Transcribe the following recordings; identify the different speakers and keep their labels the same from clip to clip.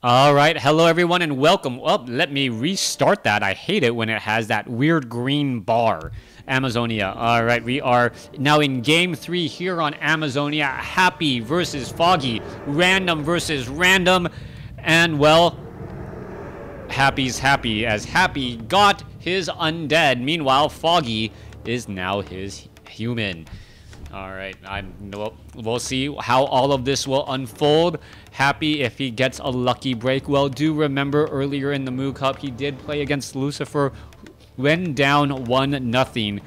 Speaker 1: All right, hello everyone and welcome. Well, let me restart that. I hate it when it has that weird green bar. Amazonia. All right, we are now in game 3 here on Amazonia. Happy versus Foggy. Random versus random. And well, Happy's happy as Happy got his undead. Meanwhile, Foggy is now his human. All right, we'll see how all of this will unfold. Happy if he gets a lucky break. Well, do remember earlier in the MooCup, he did play against Lucifer when down 1-0,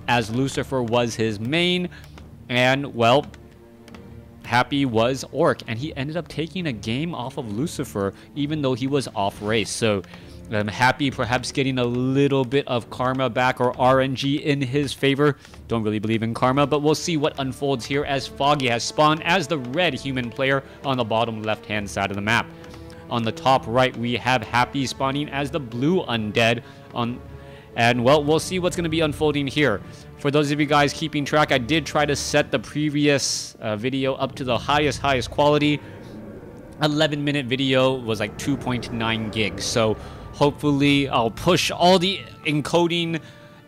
Speaker 1: as Lucifer was his main. And, well, Happy was Orc, and he ended up taking a game off of Lucifer, even though he was off race. So, Happy perhaps getting a little bit of karma back, or RNG in his favor. Don't really believe in karma, but we'll see what unfolds here as Foggy has spawned as the red human player on the bottom left-hand side of the map. On the top right, we have Happy spawning as the blue undead and well, we'll see what's going to be unfolding here. For those of you guys keeping track, I did try to set the previous video up to the highest quality. 11-minute video was like 2.9 gigs, so hopefully I'll push all the encoding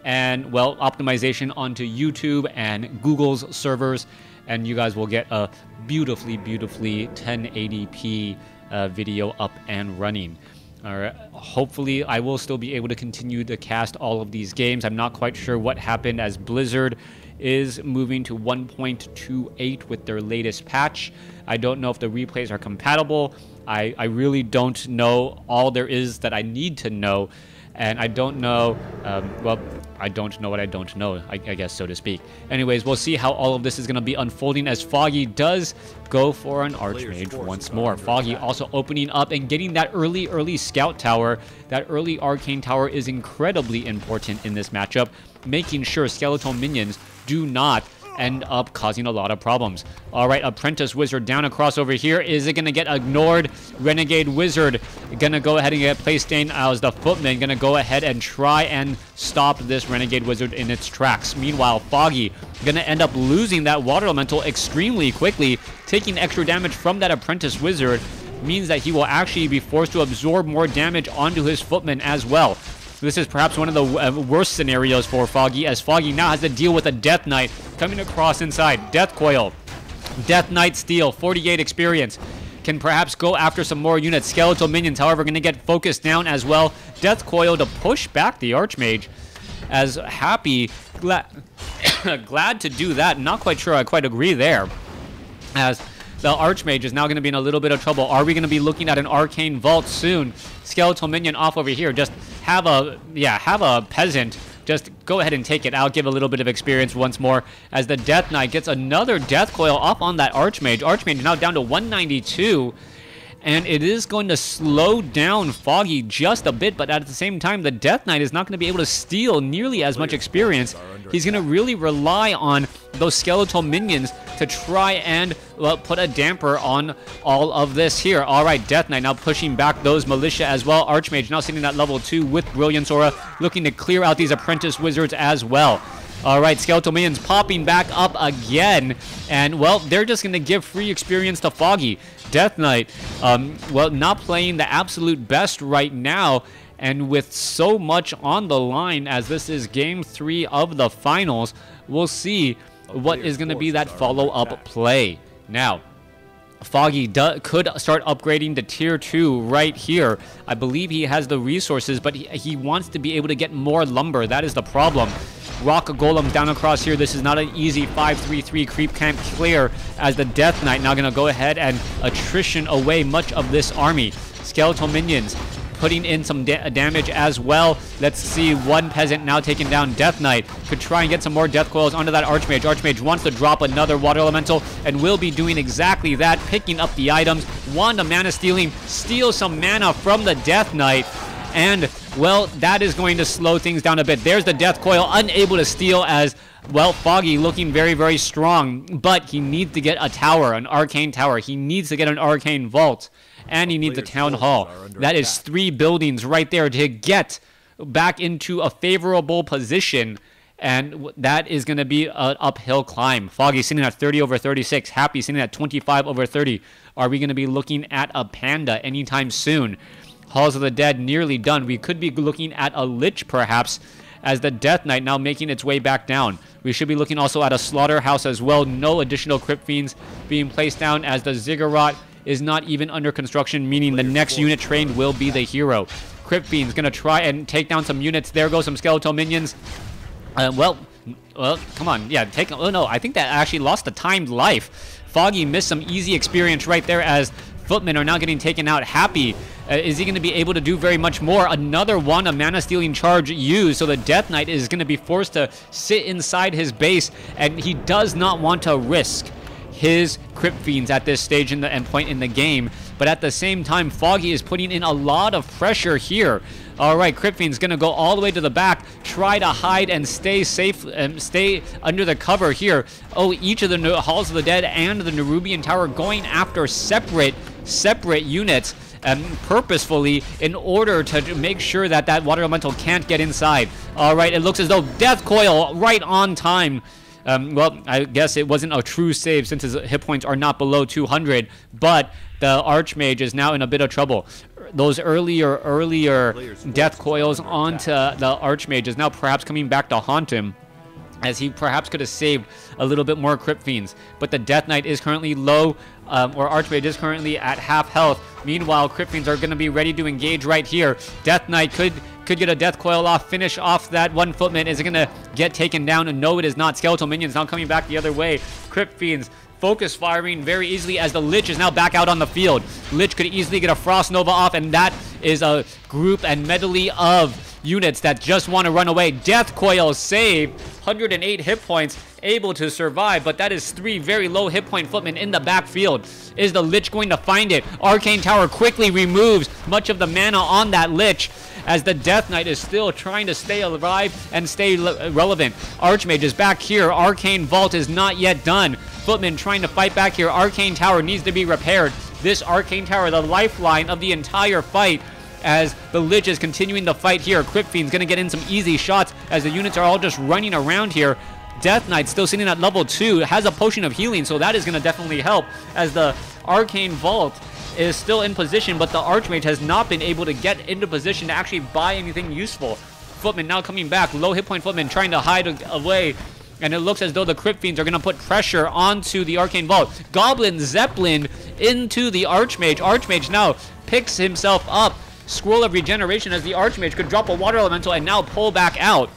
Speaker 1: and, well, optimization onto YouTube and Google's servers, and you guys will get a beautifully 1080p video up and running. All right. Hopefully I will still be able to continue to cast all of these games. I'm not quite sure what happened, as Blizzard is moving to 1.28 with their latest patch. I don't know if the replays are compatible. I really don't know all there is that I need to know, and I don't know, well, I don't know what I don't know, I guess, so to speak. Anyways, we'll see how all of this is going to be unfolding as Foggy does go for an Archmage once more. Foggy also opening up and getting that early scout tower. That early arcane tower is incredibly important in this matchup, making sure skeletal minions do not end up causing a lot of problems. All right, Apprentice Wizard down across over here. Is it going to get ignored? Renegade Wizard going to go ahead and get placed in as the Footman going to go ahead and try and stop this Renegade Wizard in its tracks. Meanwhile, Foggy going to end up losing that Water Elemental extremely quickly. Taking extra damage from that Apprentice Wizard means that he will actually be forced to absorb more damage onto his Footman as well. This is perhaps one of the worst scenarios for Foggy, as Foggy now has to deal with a Death Knight coming across inside. Death Coil, Death Knight Steel, 48 experience. Can perhaps go after some more units. Skeletal minions, however, going to get focused down as well. Death Coil to push back the Archmage, as Happy, glad to do that. Not quite sure I quite agree there, as the Archmage is now going to be in a little bit of trouble. Are we going to be looking at an Arcane Vault soon? Skeletal minion off over here. Just have a peasant. Just go ahead and take it. I'll give a little bit of experience once more as the Death Knight gets another Death Coil off on that Archmage. Archmage now down to 192. And it is going to slow down Foggy just a bit, but at the same time, the Death Knight is not going to be able to steal nearly as much experience. He's going to really rely on those skeletal minions to try and, well, put a damper on all of this here. All right, Death Knight now pushing back those militia as well. Archmage now sitting at level 2 with Brilliance Aura, looking to clear out these Apprentice Wizards as well. All right, skeletal minions popping back up again, and, well, they're just going to give free experience to Foggy. Death Knight, well, not playing the absolute best right now, and with so much on the line, as this is game 3 of the finals, we'll see what is going to be that follow-up play. Now, Foggy could start upgrading to tier 2 right here. I believe he has the resources, but he wants to be able to get more lumber. That is the problem. Rock Golem down across here. This is not an easy 5-3-3 creep camp clear, as the Death Knight now going to go ahead and attrition away much of this army. Skeletal minions putting in some damage as well. Let's see, one peasant now taking down Death Knight. Could try and get some more Death Coils onto that Archmage. Archmage wants to drop another Water Elemental and will be doing exactly that, picking up the items. Wanda mana stealing, steals some mana from the Death Knight, and, well, that is going to slow things down a bit. There's the Death Coil, unable to steal, as, well, Foggy looking very strong, but he needs to get a tower, an arcane tower. He needs to get an arcane vault, and he needs a town hall. That is 3 buildings right there to get back into a favorable position and that is going to be an uphill climb. Foggy sitting at 30 over 36. Happy sitting at 25 over 30. Are we going to be looking at a Panda anytime soon? Halls of the Dead nearly done. We could be looking at a Lich perhaps, as the Death Knight now making its way back down. We should be looking also at a Slaughterhouse as well. No additional Crypt Fiends being placed down, as the Ziggurat is not even under construction, meaning the next unit trained will be the hero. Crypt Fiend's going to try and take down some units. There go some skeletal minions. Well, come on. Yeah, oh no, I think that actually lost the timed life. Foggy missed some easy experience right there, as Footmen are now getting taken out. Happy, is he going to be able to do very much more? Another one, a mana stealing charge used, so the Death Knight is going to be forced to sit inside his base, and he does not want to risk his Crypt Fiends at this stage in the end point in the game. But at the same time, Foggy is putting in a lot of pressure here. All right, Crypt Fiend's going to go all the way to the back, try to hide and stay safe, stay under the cover here. Oh, each of the Halls of the Dead and the Nerubian Tower going after separate units, purposefully, in order to make sure that that Water Elemental can't get inside. All right, it looks as though Death Coil right on time. Well, I guess it wasn't a true save since his hit points are not below 200, but the Archmage is now in a bit of trouble. Those earlier Death Coils onto the Archmage is now perhaps coming back to haunt him, as he perhaps could have saved a little bit more Crypt Fiends. But the Death Knight is currently low, or Archmage is currently at half health. Meanwhile, Crypt Fiends are going to be ready to engage right here. Death Knight could get a Death Coil off, finish off that one Footman. Is it going to get taken down? And no, it is not. Skeletal Minions now coming back the other way. Crypt Fiends focus firing very easily, as the Lich is now back out on the field. Lich could easily get a Frost Nova off, and that is a group and medley of units that just want to run away. Death Coil save, 108 hit points, able to survive, but that is 3 very low hit point Footmen in the backfield. Is the Lich going to find it? Arcane Tower quickly removes much of the mana on that Lich, as the Death Knight is still trying to stay alive and stay relevant. Archmage is back here. Arcane Vault is not yet done. Footmen trying to fight back here. Arcane Tower needs to be repaired. This Arcane Tower, the lifeline of the entire fight, as the Lich is continuing the fight here. Crypt Fiend's going to get in some easy shots, as the units are all just running around here. Death Knight still sitting at level 2, has a potion of healing, so that is going to definitely help, as the Arcane Vault is still in position, but the Archmage has not been able to get into position to actually buy anything useful. Footman now coming back. Low hit point Footman trying to hide away, and it looks as though the Crypt Fiends are going to put pressure onto the Arcane Vault. Goblin Zeppelin into the Archmage. Archmage now picks himself up. Scroll of Regeneration, as the Archmage could drop a Water Elemental and now pull back out.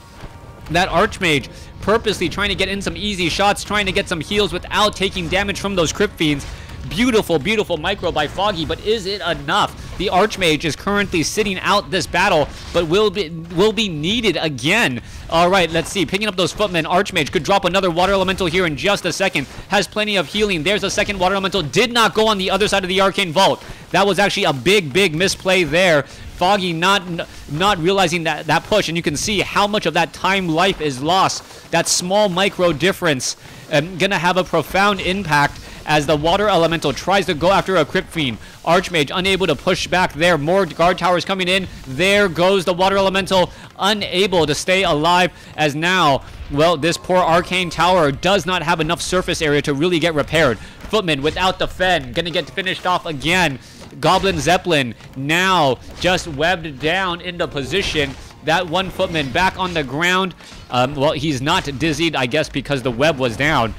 Speaker 1: That Archmage purposely trying to get in some easy shots, trying to get some heals without taking damage from those Crypt Fiends. Beautiful, beautiful micro by Foggy, but is it enough? The Archmage is currently sitting out this battle, but will be needed again. All right, let's see. Picking up those Footmen. Archmage could drop another Water Elemental here in just a second. Has plenty of healing. There's a second Water Elemental. Did not go on the other side of the Arcane Vault. That was actually a big misplay there. Foggy not realizing that push, and you can see how much of that time life is lost. That small micro difference gonna have a profound impact, as the Water Elemental tries to go after a Crypt Fiend. Archmage unable to push back there. More guard towers coming in. There goes the Water Elemental, unable to stay alive, as now, well, this poor Arcane Tower does not have enough surface area to really get repaired. Footman without the Fen, gonna get finished off again. Goblin Zeppelin now just webbed down into position. That one Footman back on the ground. Well, he's not dizzied, I guess, because the web was down.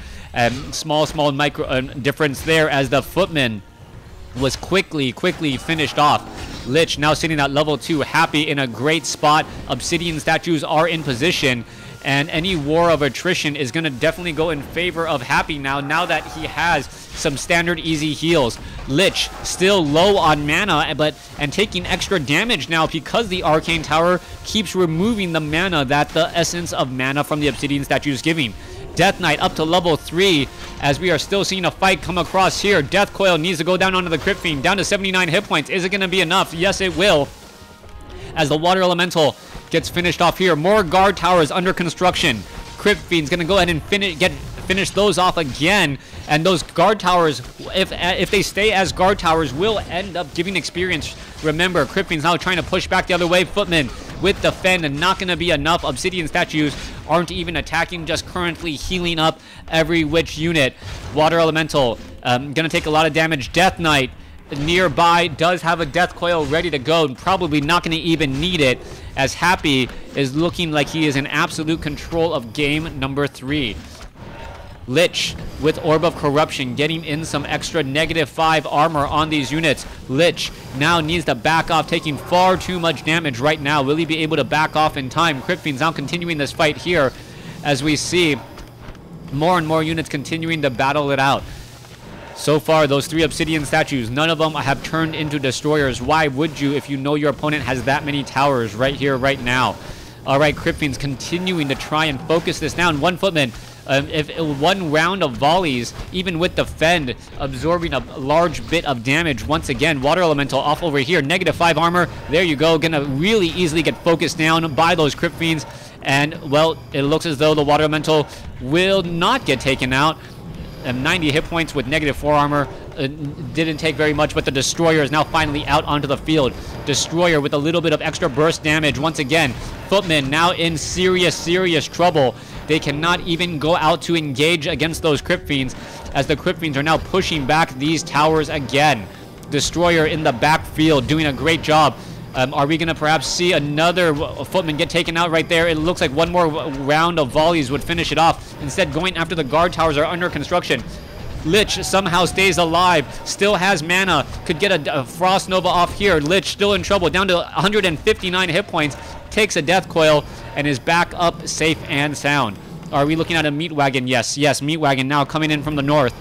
Speaker 1: Small micro difference there, as the Footman was quickly finished off. Lich now sitting at level 2, Happy in a great spot. Obsidian statues are in position, and any war of attrition is going to definitely go in favor of Happy now that he has some standard easy heals. Lich still low on mana, and taking extra damage now, because the Arcane Tower keeps removing the mana that the essence of mana from the Obsidian statue is giving. Death Knight up to level 3, as we are still seeing a fight come across here. Death Coil needs to go down onto the Crypt Fiend, down to 79 hit points. Is it going to be enough? Yes, it will, as the Water Elemental gets finished off here. More guard towers under construction. Crypt Fiend's going to go ahead and finish those off again, and those guard towers, if they stay as guard towers, will end up giving experience. Remember, Crypt Fiend's now trying to push back the other way. Footman with the Fen, and not going to be enough. Obsidian statues aren't even attacking, just currently healing up every which unit. Water Elemental, gonna take a lot of damage. Death Knight nearby does have a death coil ready to go, and probably not going to even need it, as Happy is looking like he is in absolute control of game number 3. Lich with Orb of Corruption getting in some extra -5 armor on these units. Lich now needs to back off, taking far too much damage right now. Will he be able to back off in time? Crypt Fiends now continuing this fight here as we see more and more units continuing to battle it out. So far, those 3 Obsidian statues, none of them have turned into destroyers. Why would you if you know your opponent has that many towers right here, right now? All right, Crypt Fiends continuing to try and focus this down. One Footman, if one round of volleys, even with Defend, absorbing a large bit of damage once again. Water Elemental off over here, -5 armor. There you go, gonna really easily get focused down by those Crypt Fiends. And, well, it looks as though the Water Elemental will not get taken out. 90 hit points with -4 armor. Didn't take very much, but the Destroyer is now finally out onto the field. Destroyer with a little bit of extra burst damage once again. Footmen now in serious trouble. They cannot even go out to engage against those Crypt Fiends, as the Crypt Fiends are now pushing back these towers again. Destroyer in the backfield doing a great job. Are we going to perhaps see another Footman get taken out right there? It looks like one more round of volleys would finish it off. Instead, going after the guard towers are under construction. Lich somehow stays alive, still has mana, could get a Frost Nova off here. Lich still in trouble, down to 159 hit points, takes a death coil, and is back up safe and sound. Are we looking at a Meat Wagon? Yes, Meat Wagon now coming in from the north.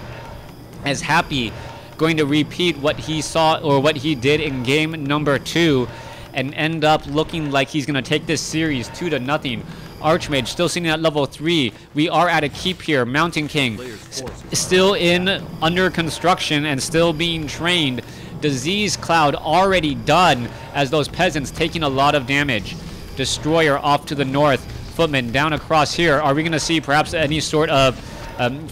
Speaker 1: As Happy going to repeat what he saw or what he did in game number 2 and end up looking like he's going to take this series 2-0. Archmage still sitting at level 3. We are at a keep here. Mountain King still in under construction and still being trained. Disease Cloud already done, as those peasants taking a lot of damage. Destroyer off to the north. Footman down across here. Are we going to see perhaps any sort of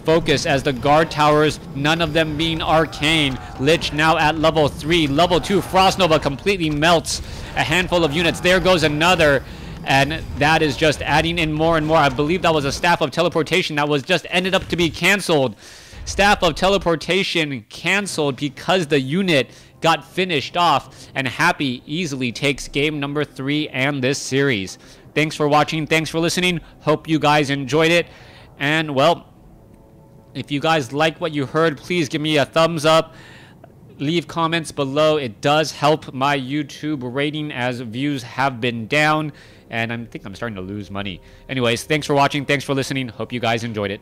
Speaker 1: focus as the guard towers, none of them being arcane? Lich now at level 3. Level 2 Frost Nova completely melts a handful of units. There goes another, and that is just adding in more and more. I believe that was a Staff of Teleportation that was just ended up to be canceled. Staff of Teleportation canceled because the unit got finished off, and Happy easily takes game number 3 and this series. Thanks for watching. Thanks for listening. Hope you guys enjoyed it. And, well, if you guys like what you heard, please give me a thumbs up. Leave comments below. It does help my YouTube rating, as views have been down, and I think I'm starting to lose money. Anyways, thanks for watching. Thanks for listening. Hope you guys enjoyed it.